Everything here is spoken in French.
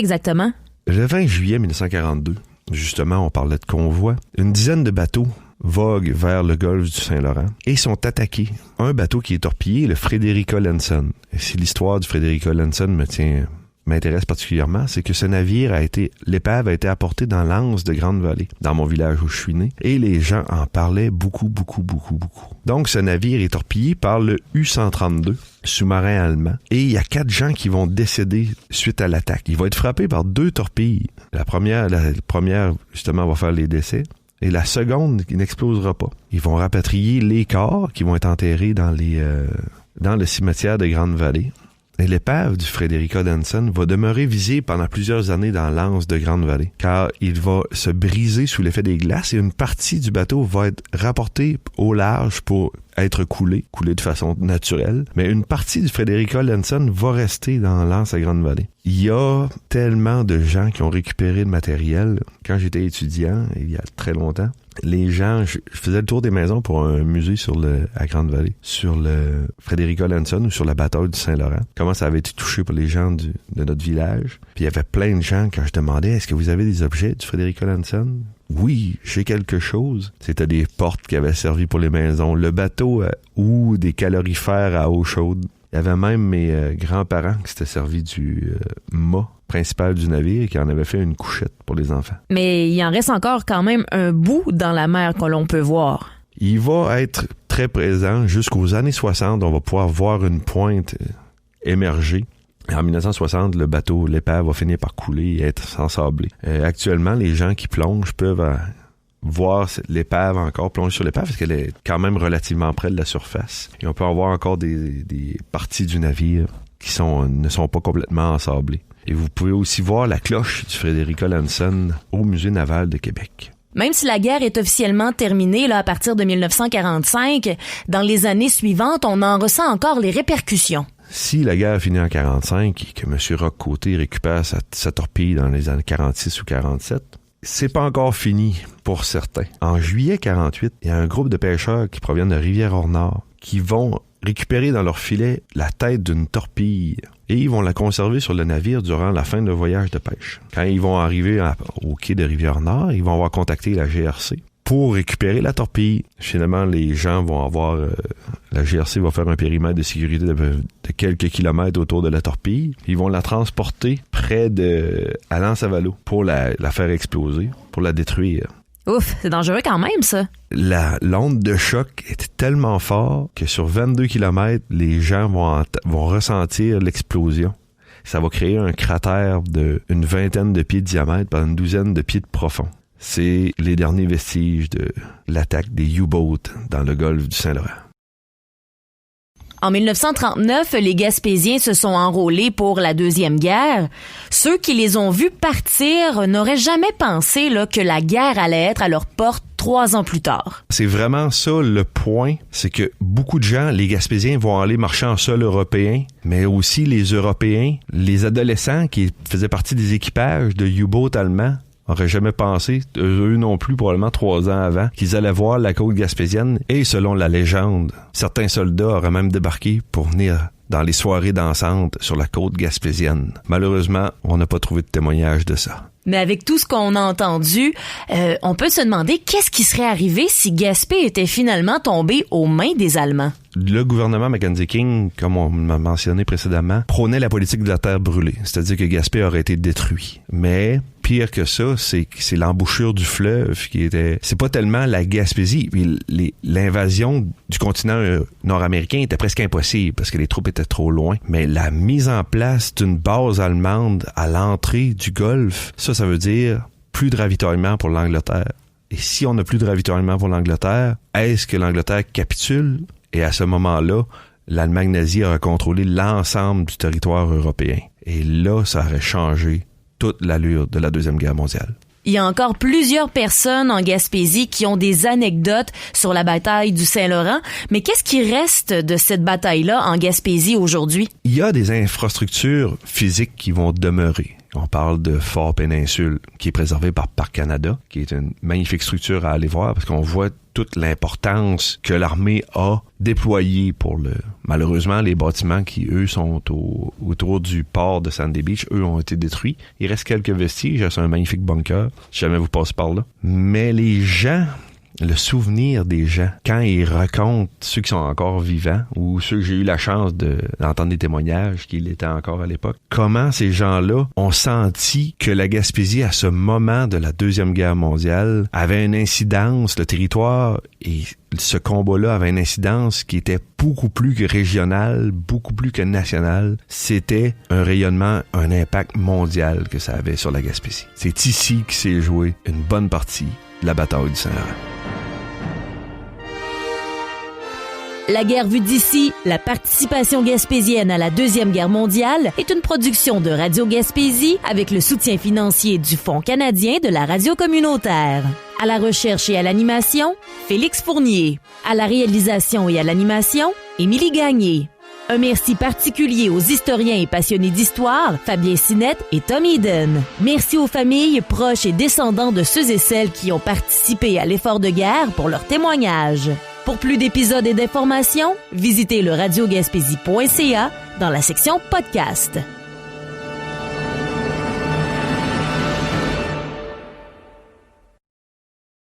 exactement? Le 20 juillet 1942, justement, on parlait de convoi. Une dizaine de bateaux voguent vers le golfe du Saint-Laurent et sont attaqués. Un bateau qui est torpillé, le Frederica Lanson. Et si l'histoire du Frederica Lanson m'intéresse particulièrement, c'est que ce navire l'épave a été apportée dans l'anse de Grande-Vallée, dans mon village où je suis né, et les gens en parlaient beaucoup. Donc, ce navire est torpillé par le U-132, sous-marin allemand, et il y a 4 gens qui vont décéder suite à l'attaque. Il va être frappé par 2 torpilles. La première, justement, va faire les décès, et la seconde, qui n'explosera pas. Ils vont rapatrier les corps qui vont être enterrés dans le cimetière de Grande-Vallée. Et l'épave du Frederica Lanson va demeurer visible pendant plusieurs années dans l'anse de Grande-Vallée, car il va se briser sous l'effet des glaces et une partie du bateau va être rapportée au large pour être coulée de façon naturelle. Mais une partie du Frederica Lanson va rester dans l'anse à Grande-Vallée. Il y a tellement de gens qui ont récupéré le matériel. Quand j'étais étudiant, il y a très longtemps, les gens, je faisais le tour des maisons pour un musée à Grande-Vallée, sur le Frederica Lanson ou sur la bataille du Saint-Laurent. Comment ça avait été touché pour les gens de notre village. Puis il y avait plein de gens, quand je demandais, est-ce que vous avez des objets du Frederica Lanson? Oui, j'ai quelque chose. C'était des portes qui avaient servi pour les maisons, le bateau ou des calorifères à eau chaude. Il y avait même mes grands-parents qui s'étaient servis du mât principal du navire et qui en avaient fait une couchette pour les enfants. Mais il en reste encore quand même un bout dans la mer que l'on peut voir. Il va être très présent jusqu'aux années 60. On va pouvoir voir une pointe émerger. En 1960, le bateau, l'épave, va finir par couler et être ensablé. Actuellement, les gens qui plongent peuvent voir l'épave encore, plonger sur l'épave parce qu'elle est quand même relativement près de la surface. Et on peut en voir encore des parties du navire qui ne sont pas complètement ensablées. Et vous pouvez aussi voir la cloche du Frederica Lanson au Musée naval de Québec. Même si la guerre est officiellement terminée à partir de 1945, dans les années suivantes, on en ressent encore les répercussions. Si la guerre finit en 1945 et que M. Roch-Côté récupère sa torpille dans les années 46 ou 47, c'est pas encore fini pour certains. En juillet 48, il y a un groupe de pêcheurs qui proviennent de Rivière-au-Nord qui vont récupérer dans leur filet la tête d'une torpille et ils vont la conserver sur le navire durant la fin de leur voyage de pêche. Quand ils vont arriver au quai de Rivière-Nord, ils vont avoir contacté la GRC pour récupérer la torpille. Finalement, les gens vont avoir... la GRC va faire un périmètre de sécurité de quelques kilomètres autour de la torpille. Ils vont la transporter à L'Anse-à-Valleau pour la faire exploser, pour la détruire. Ouf, c'est dangereux quand même, ça. L'onde de choc est tellement forte que sur 22 kilomètres, les gens vont ressentir l'explosion. Ça va créer un cratère d'une vingtaine de pieds de diamètre par une douzaine de pieds de profond. C'est les derniers vestiges de l'attaque des U-boats dans le golfe du Saint-Laurent. En 1939, les Gaspésiens se sont enrôlés pour la Deuxième Guerre. Ceux qui les ont vus partir n'auraient jamais pensé que la guerre allait être à leur porte 3 ans plus tard. C'est vraiment ça le point, c'est que beaucoup de gens, les Gaspésiens, vont aller marcher en sol européen, mais aussi les Européens, les adolescents qui faisaient partie des équipages de U-boats allemands, n'auraient jamais pensé, eux non plus, probablement 3 ans avant, qu'ils allaient voir la côte gaspésienne. Et selon la légende, certains soldats auraient même débarqué pour venir dans les soirées dansantes sur la côte gaspésienne. Malheureusement, on n'a pas trouvé de témoignage de ça. Mais avec tout ce qu'on a entendu, on peut se demander qu'est-ce qui serait arrivé si Gaspé était finalement tombé aux mains des Allemands. Le gouvernement Mackenzie King, comme on m'a mentionné précédemment, prônait la politique de la terre brûlée, c'est-à-dire que Gaspé aurait été détruit. Mais pire que ça, c'est l'embouchure du fleuve qui était... C'est pas tellement la Gaspésie. L'invasion du continent nord-américain était presque impossible parce que les troupes étaient trop loin. Mais la mise en place d'une base allemande à l'entrée du Golfe, ça veut dire plus de ravitaillement pour l'Angleterre. Et si on n'a plus de ravitaillement pour l'Angleterre, est-ce que l'Angleterre capitule? Et à ce moment-là, l'Allemagne nazie aurait contrôlé l'ensemble du territoire européen. Et là, ça aurait changé toute l'allure de la Deuxième Guerre mondiale. Il y a encore plusieurs personnes en Gaspésie qui ont des anecdotes sur la bataille du Saint-Laurent. Mais qu'est-ce qui reste de cette bataille-là en Gaspésie aujourd'hui? Il y a des infrastructures physiques qui vont demeurer. On parle de Fort Péninsule, qui est préservé par Parc Canada, qui est une magnifique structure à aller voir, parce qu'on voit toute l'importance que l'armée a déployée pour malheureusement, les bâtiments qui, eux, sont autour du port de Sandy Beach, eux, ont été détruits. Il reste quelques vestiges, c'est un magnifique bunker, si jamais vous passez par là. Mais les gens, le souvenir des gens, quand ils racontent, ceux qui sont encore vivants, ou ceux que j'ai eu la chance d'entendre des témoignages qu'il était encore à l'époque, comment ces gens-là ont senti que la Gaspésie, à ce moment de la Deuxième Guerre mondiale, avait une incidence, le territoire et ce combat-là avait une incidence qui était beaucoup plus que régionale, beaucoup plus que nationale. C'était un rayonnement, un impact mondial que ça avait sur la Gaspésie. C'est ici que s'est joué une bonne partie de la bataille du Saint-Laurent. La guerre vue d'ici, la participation gaspésienne à la Deuxième Guerre mondiale est une production de Radio Gaspésie avec le soutien financier du Fonds canadien de la radio communautaire. À la recherche et à l'animation, Félix Fournier. À la réalisation et à l'animation, Émilie Gagné. Un merci particulier aux historiens et passionnés d'histoire, Fabien Sinette et Tom Eden. Merci aux familles, proches et descendants de ceux et celles qui ont participé à l'effort de guerre pour leur témoignage. Pour plus d'épisodes et d'informations, visitez le radiogaspésie.ca dans la section podcast.